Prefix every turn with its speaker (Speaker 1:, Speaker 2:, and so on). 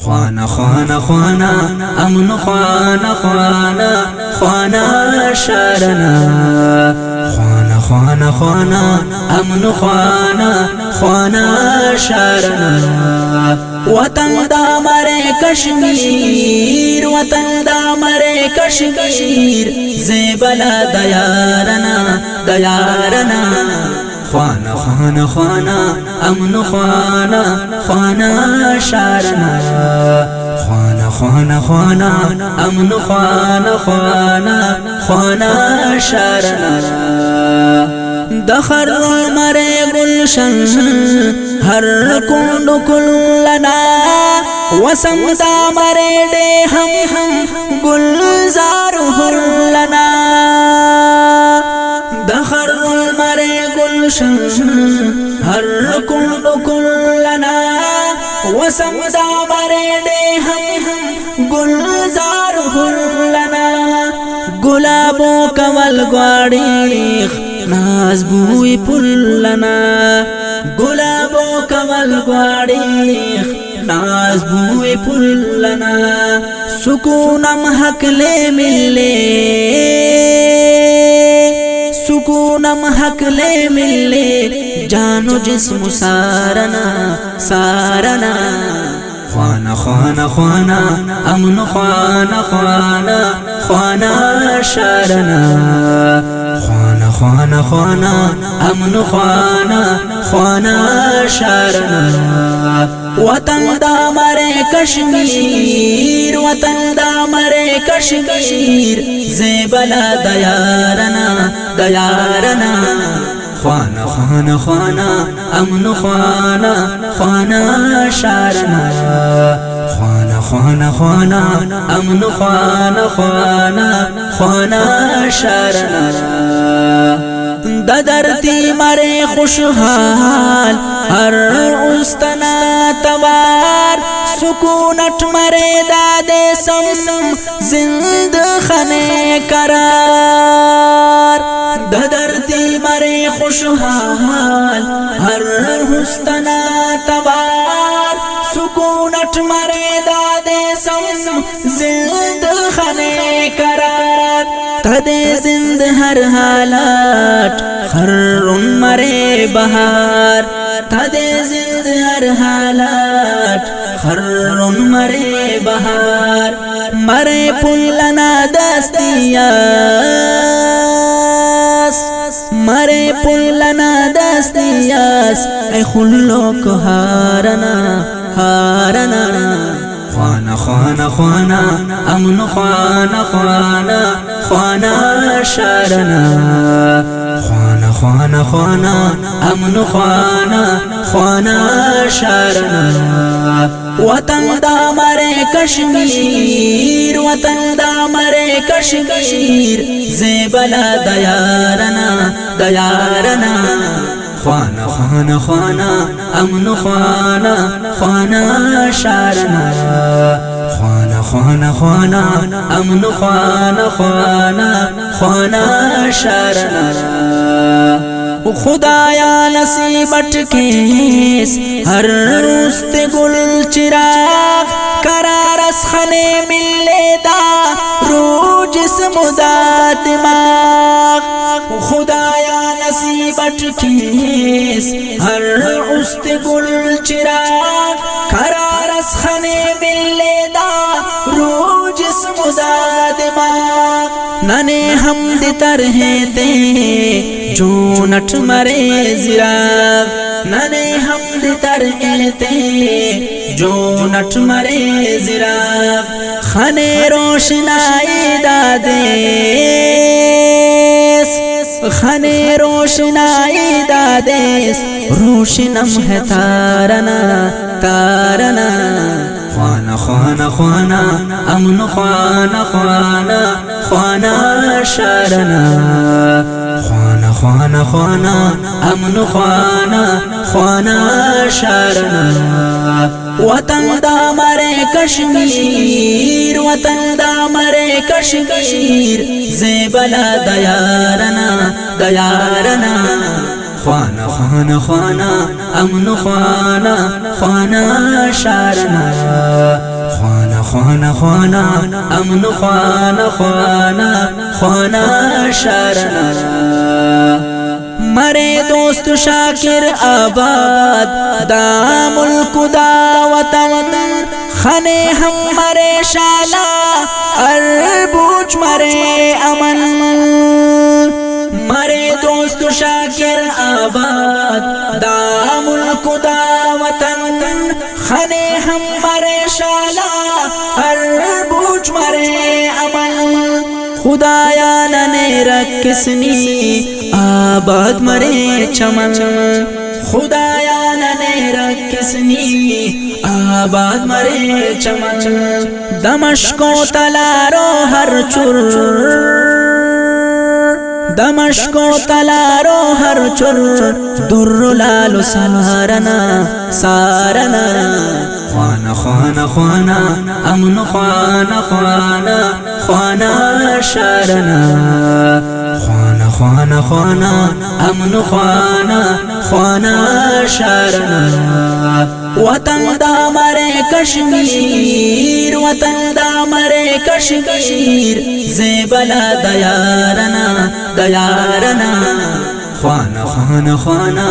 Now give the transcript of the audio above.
Speaker 1: خوانا خوانا خوانا امن خوانا خوانا خوانا شارنا خوانا خوانا خوانا امن خوانا خوانا شارنا وطن دا مرے کشمیر وطن دا مرے کشمیر زیبلا دیارنا دیارنا خوانا خوانا خوانا امن خوانا خوانا شارنا خوانا خوانا خوانا امن خوانا خوانا خوانا شارنا دخر مرے گلشن ہر کنڈ کلنا وسم دا مرے دے ہم گلزار ہلنا دخر مرے گلشن ہر کنڈ کلنا وسم دا مرے دے ہم گلزار ہلنا گلابو کمل گواڑی ناز بوئی پلنا گلابو کمل گواڑی ناز بوئی پلنا سکونم حق لے ملے سکونم حق لے ملے جانو جسم سارنا سارنا خوانا خوانا خوانا امن خوانا خوانا خوانا شارنا خوانا خوانا خوانا امن خوانا خوانا شارنا وطن دا مرے کشمیر وطن دا مرے کشمیر زیبلا دیارنا دیارنا خوانا خوانا خوانا امن خوانا خوانا شارنا خوانا خوانا خوانا امن خوانا خوانا خوانا شارنا ددرتی مرے خوشحال ہر استنا تبار سکونت مرے دادے سم زند خنے قرار ددرتی مرے خوشحال ہر استنا تبار سکونت مرے دادے سم زند خنے قرار تدے زند ہر حالات خرن مرے بہار تدے زند ہر حالات خرن مرے بہار مرے پلنا دستیاس مرے پلنا دستیاس اے خلو کو ہارنا ہارنا خوانا خوانا خوانا امن خوانا خوانا خوانا شارنا خوانا خوانا خوانا امن خوانا خوانا شارنا وطن دا مرے کشمیر وطن دا مرے کشمیر زیبلا دیارنا دیارنا خوانا خوانا خوانا امن خوانا خوانا شارنا خوانا خوانا خوانا امن خوانا خوانا خوانا شارنا خدایا نصیبت کیس ہر روست گل چراغ قرار اس خنے ملے دا رو جسم دا دماغ خدایا نصیبت کیس ہر روست گل چراغ قرار اس خنے ملے دا رو جسم دا دماغ ننے حمد ترہتے جو نٹ مرے زراغ ننے حمد ترہتے جو نٹ مرے زراغ خنے روشنائی دادیس خنے روشنائی دادیس روشنم ہے تارنا تارنا خوانا خوانا خوانا امن خوانا خوانا خوانا شارنا خوانا خوانا خوانا امن خوانا خوانا شارنا وطن دا مرے کشمیر وطن دا مرے کشمیر زیبلا دیارنا دیارنا خوانا خوانا خوانا امن خوانا خوانا شارنا خوانا خوانا امن خوانا خوانا خوانا شارنا مرے دوست شاکر آباد دا ملک دا وطن خنے ہم مرے شالا اربوچ مرے امن مرے دوست شاکر آباد دا ملک دا وطن خنے ہم مرے شالا اربوچ مرے امن خدایا ننے رکسنی آباد مرے چمن خدایا ننے رکسنی آباد مرے چمن دمشق و تلارو ہر چر دمشق و تلارو ہر چر در لالو سارنا سارنا خوانا خوانا خوانا امن خوانا خوانا خوانا شارنا خوانا خوانا خوانا امن خوانا خوانا شارنا وطن دا مرے کشمیر وطن دا مرے کشمیر زیبلا دیارنا دیارنا خوانا خوانا خوانا